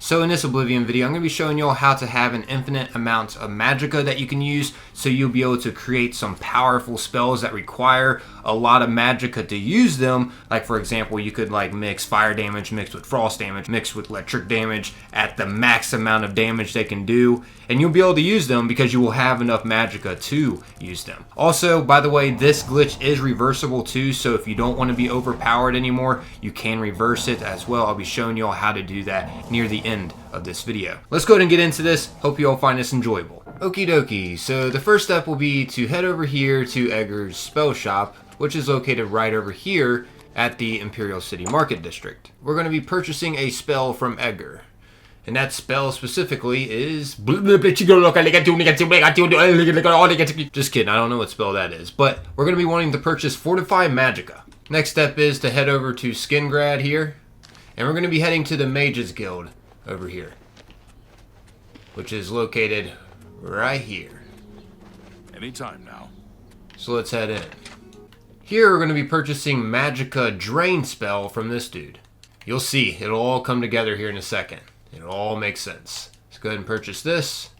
So in this Oblivion video, I'm going to be showing you all how to have an infinite amount of Magicka that you can use, so you'll be able to create some powerful spells that require a lot of Magicka to use them. Like for example, you could like mix fire damage mixed with frost damage, mixed with electric damage at the max amount of damage they can do, and you'll be able to use them because you will have enough Magicka to use them. Also, by the way, this glitch is reversible too, so if you don't want to be overpowered anymore, you can reverse it as well. I'll be showing you all how to do that near the end of this video. Let's go ahead and get into this. Hope you all find this enjoyable. Okie dokie, so the first step will be to head over here to Edgar's spell shop, which is located right over here at the Imperial City Market District. We're going to be purchasing a spell from Edgar. And that spell specifically is... Just kidding, I don't know what spell that is. But we're going to be wanting to purchase Fortify Magicka. Next step is to head over to Skingrad here. And we're going to be heading to the Mages Guild over here, which is located right here. Anytime now. So let's head in. Here we're going to be purchasing Magicka Drain spell from this dude. You'll see, it'll all come together here in a second. It'll all make sense. Let's go ahead and purchase this.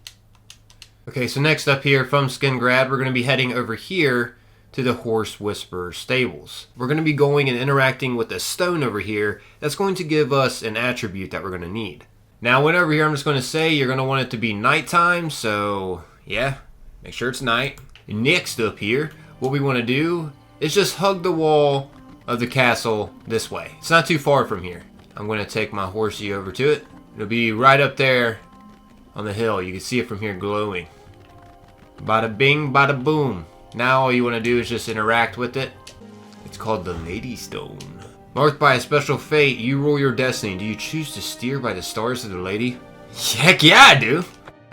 Okay, so next up here from Skingrad, we're going to be heading over here to the Horse Whisperer stables. We're going to be going and interacting with a stone over here that's going to give us an attribute that we're going to need. Now, when over here, I'm just going to say you're going to want it to be nighttime, so yeah, make sure it's night. Next up here, what we want to do is just hug the wall of the castle this way. It's not too far from here. I'm going to take my horsey over to it. It'll be right up there on the hill. You can see it from here glowing. Bada bing, bada boom. Now all you want to do is just interact with it. It's called the Lady Stone. Marked by a special fate, you rule your destiny. Do you choose to steer by the stars of the lady? Heck yeah, I do!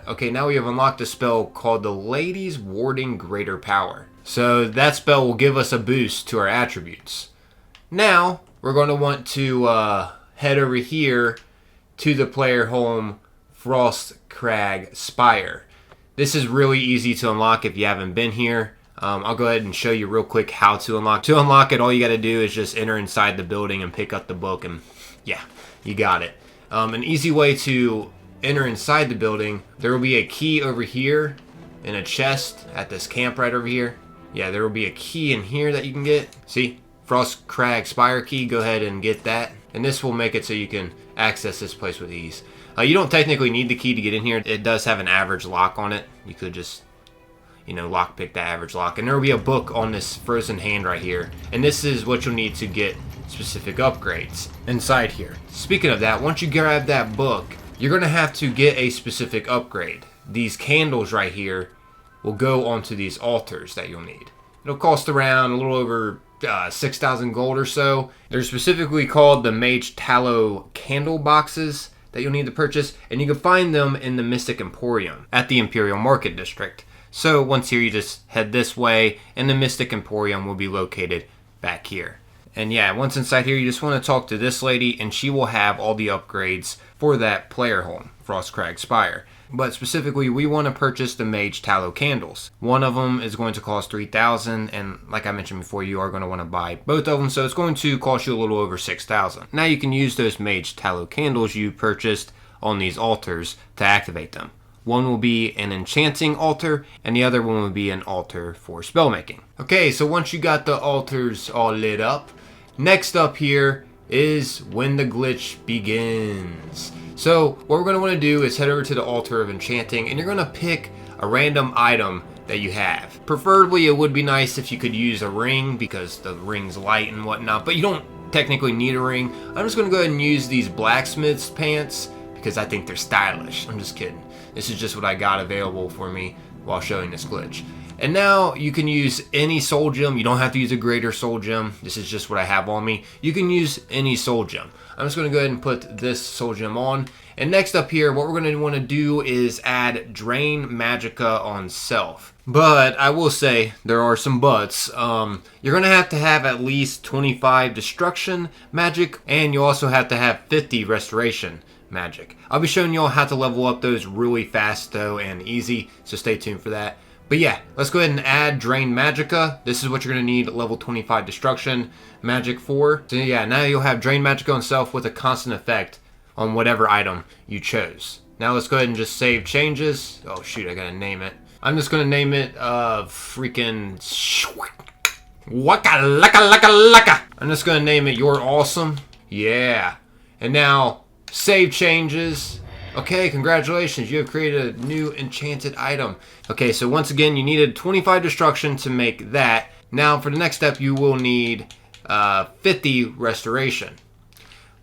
Okay, now we have unlocked a spell called the Lady's Warding Greater Power. So that spell will give us a boost to our attributes. Now, we're going to want to head over here to the player home Crag Spire. This is really easy to unlock if you haven't been here. I'll go ahead and show you real quick how to unlock. To unlock it, all you got to do is just enter inside the building and pick up the book, and yeah, you got it. An easy way to enter inside the building, there will be a key over here in a chest at this camp right over here. Yeah, there will be a key in here that you can get. See? Crag Spire key. Go ahead and get that. And this will make it so you can access this place with ease. You don't technically need the key to get in here. It does have an average lock on it. You could just, lockpick the average lock. And there will be a book on this frozen hand right here. And this is what you'll need to get specific upgrades inside here. Speaking of that, once you grab that book, you're going to have to get a specific upgrade. These candles right here will go onto these altars that you'll need. It'll cost around a little over 6,000 gold or so. They're specifically called the Mage Tallow candle boxes that you'll need to purchase, and you can find them in the Mystic Emporium at the Imperial Market District. So once here, you just head this way, and the Mystic Emporium will be located back here. And yeah, once inside here, you just want to talk to this lady, and she will have all the upgrades for that player home, Crag Spire. But specifically, we want to purchase the Mage Tallow candles. One of them is going to cost 3,000, and like I mentioned before, you are going to want to buy both of them, so it's going to cost you a little over 6,000. Now you can use those Mage Tallow candles you purchased on these altars to activate them. One will be an enchanting altar, and the other one will be an altar for spellmaking. Okay, so once you got the altars all lit up, next up here is when the glitch begins. So what we're going to want to do is head over to the altar of enchanting, and you're going to pick a random item that you have. Preferably it would be nice if you could use a ring, because the ring's light and whatnot, but you don't technically need a ring. I'm just going to go ahead and use these blacksmith's pants because I think they're stylish. I'm just kidding. This is just what I got available for me while showing this glitch. And now you can use any soul gem. You don't have to use a greater soul gem. This is just what I have on me. You can use any soul gem. I'm just going to go ahead and put this soul gem on. And next up here, what we're going to want to do is add Drain Magicka on self. But I will say, there are some buts. You're going to have at least 25 destruction magic, and you also have to have 50 restoration magic. I'll be showing you all how to level up those really fast though and easy, so stay tuned for that. But yeah, let's go ahead and add Drain Magicka. This is what you're going to need, level 25 Destruction Magic for. So yeah, now you'll have Drain Magicka on self with a constant effect on whatever item you chose. Now let's go ahead and just save changes. Oh shoot, I gotta name it. I'm just gonna name it freaking Waka Laka Laka Laka. I'm just gonna name it You're Awesome. Yeah. And now save changes. Okay, congratulations, you have created a new enchanted item. Okay, so once again, you needed 25 destruction to make that. Now for the next step, you will need 50 restoration.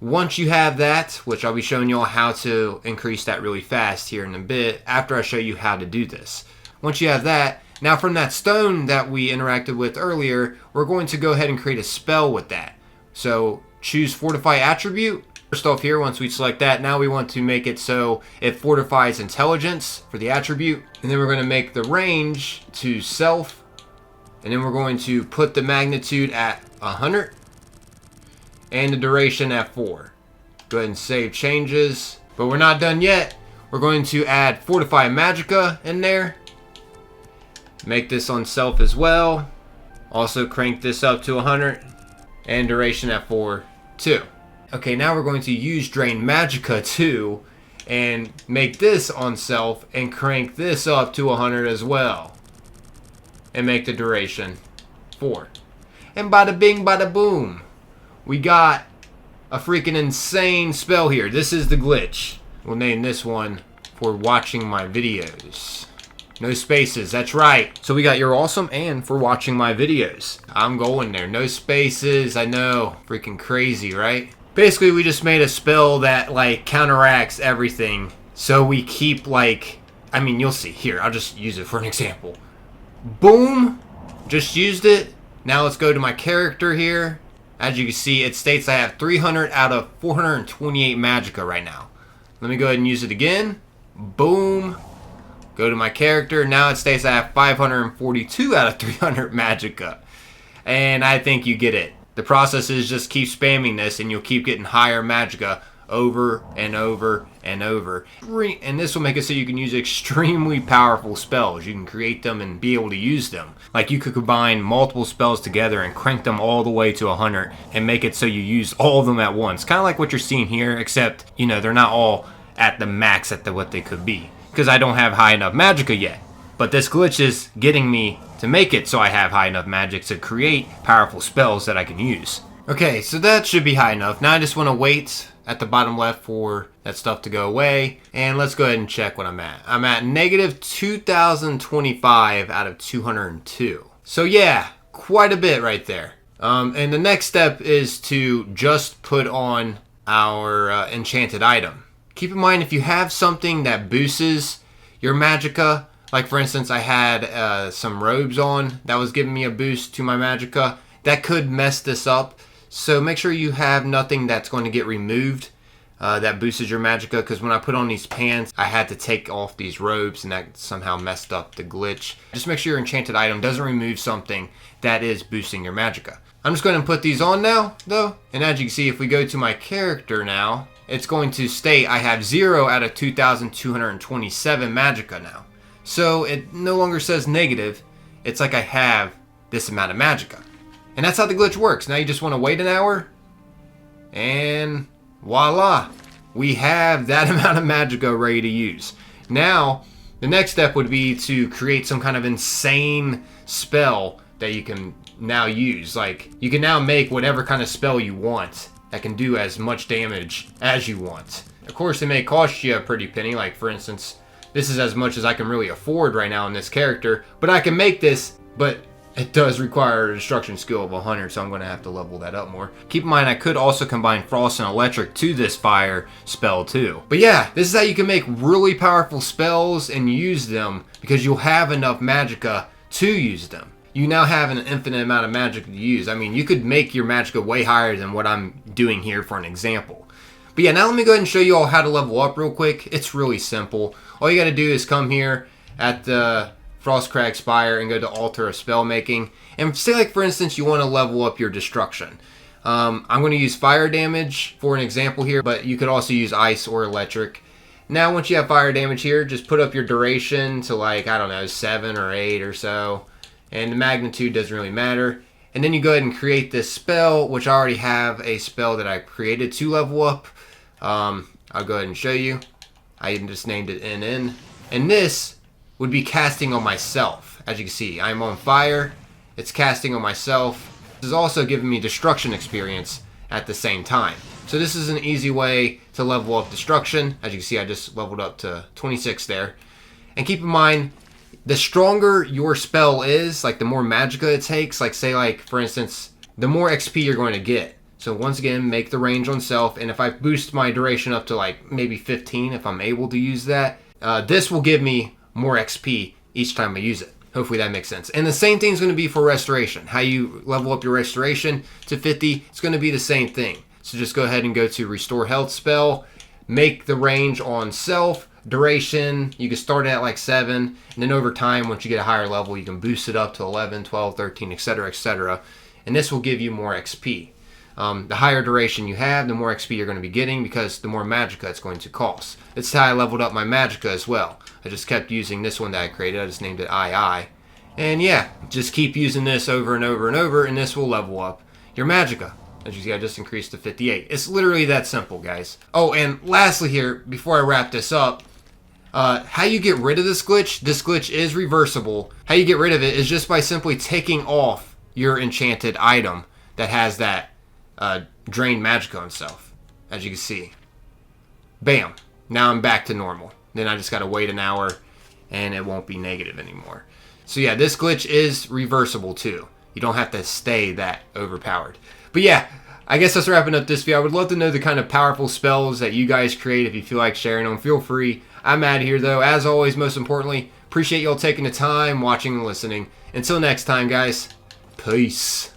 Once you have that, which I'll be showing you all how to increase that really fast here in a bit after I show you how to do this. Once you have that, now from that stone that we interacted with earlier, we're going to go ahead and create a spell with that. So choose Fortify Attribute. First off here, once we select that, now we want to make it so it fortifies intelligence for the attribute. And then we're going to make the range to self. And then we're going to put the magnitude at 100. And the duration at 4. Go ahead and save changes. But we're not done yet. We're going to add Fortify Magicka in there. Make this on self as well. Also crank this up to 100. And duration at 4 too. Okay, now we're going to use Drain Magicka too, and make this on self and crank this up to 100 as well. And make the duration 4. And bada bing bada boom. We got a freaking insane spell here. This is the glitch. We'll name this one For Watching My Videos. No spaces, that's right. So we got You're Awesome and For Watching My Videos. I'm going there. No spaces, I know. Freaking crazy, right? Basically, we just made a spell that, like, counteracts everything. So we keep, like... I mean, you'll see. Here, I'll just use it for an example. Boom! Just used it. Now let's go to my character here. As you can see, it states I have 300 out of 428 Magicka right now. Let me go ahead and use it again. Boom. Go to my character. Now it states I have 542 out of 300 Magicka. And I think you get it. The process is just keep spamming this and you'll keep getting higher Magicka over and over and over. And this will make it so you can use extremely powerful spells. You can create them and be able to use them. Like you could combine multiple spells together and crank them all the way to 100 and make it so you use all of them at once. Kind of like what you're seeing here, except, you know, they're not all at the max at what they could be. Because I don't have high enough Magicka yet. But this glitch is getting me to make it so I have high enough magic to create powerful spells that I can use. Okay, so that should be high enough. Now I just want to wait at the bottom left for that stuff to go away. And let's go ahead and check what I'm at. I'm at negative 2,025 out of 202. So yeah, quite a bit right there. And the next step is to just put on our enchanted item. Keep in mind, if you have something that boosts your Magicka, like for instance, I had some robes on that was giving me a boost to my Magicka, that could mess this up. So make sure you have nothing that's going to get removed that boosts your Magicka, because when I put on these pants, I had to take off these robes and that somehow messed up the glitch. Just make sure your enchanted item doesn't remove something that is boosting your Magicka. I'm just going to put these on now, though. And as you can see, if we go to my character now, it's going to state I have 0 out of 2,227 Magicka now. So it no longer says negative. It's like I have this amount of Magicka. And that's how the glitch works. Now you just want to wait an hour. And voila. We have that amount of Magicka ready to use. Now, the next step would be to create some kind of insane spell that you can now use. Like, you can now make whatever kind of spell you want that can do as much damage as you want. Of course, it may cost you a pretty penny. Like, for instance, this is as much as I can really afford right now in this character. But I can make this, but it does require a destruction skill of 100, so I'm going to have to level that up more. Keep in mind, I could also combine Frost and Electric to this fire spell too. But yeah, this is how you can make really powerful spells and use them, because you'll have enough Magicka to use them. You now have an infinite amount of Magicka to use. I mean, you could make your Magicka way higher than what I'm doing here for an example. But yeah, now let me go ahead and show you all how to level up real quick. It's really simple. All you got to do is come here at the Frost Crag Spire and go to Altar of Spell Making. And say, like, for instance, you want to level up your Destruction. I'm going to use fire damage for an example here, but you could also use ice or electric. Now, once you have fire damage here, just put up your duration to, like, I don't know, 7 or 8 or so. And the magnitude doesn't really matter. And then you go ahead and create this spell, which I already have a spell that I created to level up. I'll go ahead and show you. I just named it NN. And this would be casting on myself. As you can see, I'm on fire. It's casting on myself. This is also giving me destruction experience at the same time. So this is an easy way to level up destruction. As you can see, I just leveled up to 26 there. And keep in mind, the stronger your spell is, like the more Magicka it takes, like say like, for instance, the more XP you're going to get. So once again, make the range on self, and if I boost my duration up to like maybe 15, if I'm able to use that, this will give me more XP each time I use it. Hopefully that makes sense. And the same thing is going to be for restoration. How you level up your restoration to 50, it's going to be the same thing. So just go ahead and go to restore health spell, make the range on self, duration, you can start at like 7, and then over time, once you get a higher level, you can boost it up to 11, 12, 13, etc., etc. And this will give you more XP. The higher duration you have, the more XP you're going to be getting because the more Magicka it's going to cost. That's how I leveled up my Magicka as well. I just kept using this one that I created. I just named it II. And yeah, just keep using this over and over and over, and this will level up your Magicka. As you see, I just increased to 58. It's literally that simple, guys. Oh, and lastly here, before I wrap this up, how you get rid of this glitch is reversible. How you get rid of it is just by simply taking off your enchanted item that has that drained Magicka on self. As you can see. Bam. Now I'm back to normal. Then I just gotta wait an hour and it won't be negative anymore. So yeah, this glitch is reversible too. You don't have to stay that overpowered. But yeah, I guess that's wrapping up this video. I would love to know the kind of powerful spells that you guys create. If you feel like sharing them, feel free. I'm out of here though. As always, most importantly, appreciate y'all taking the time, watching and listening. Until next time, guys. Peace.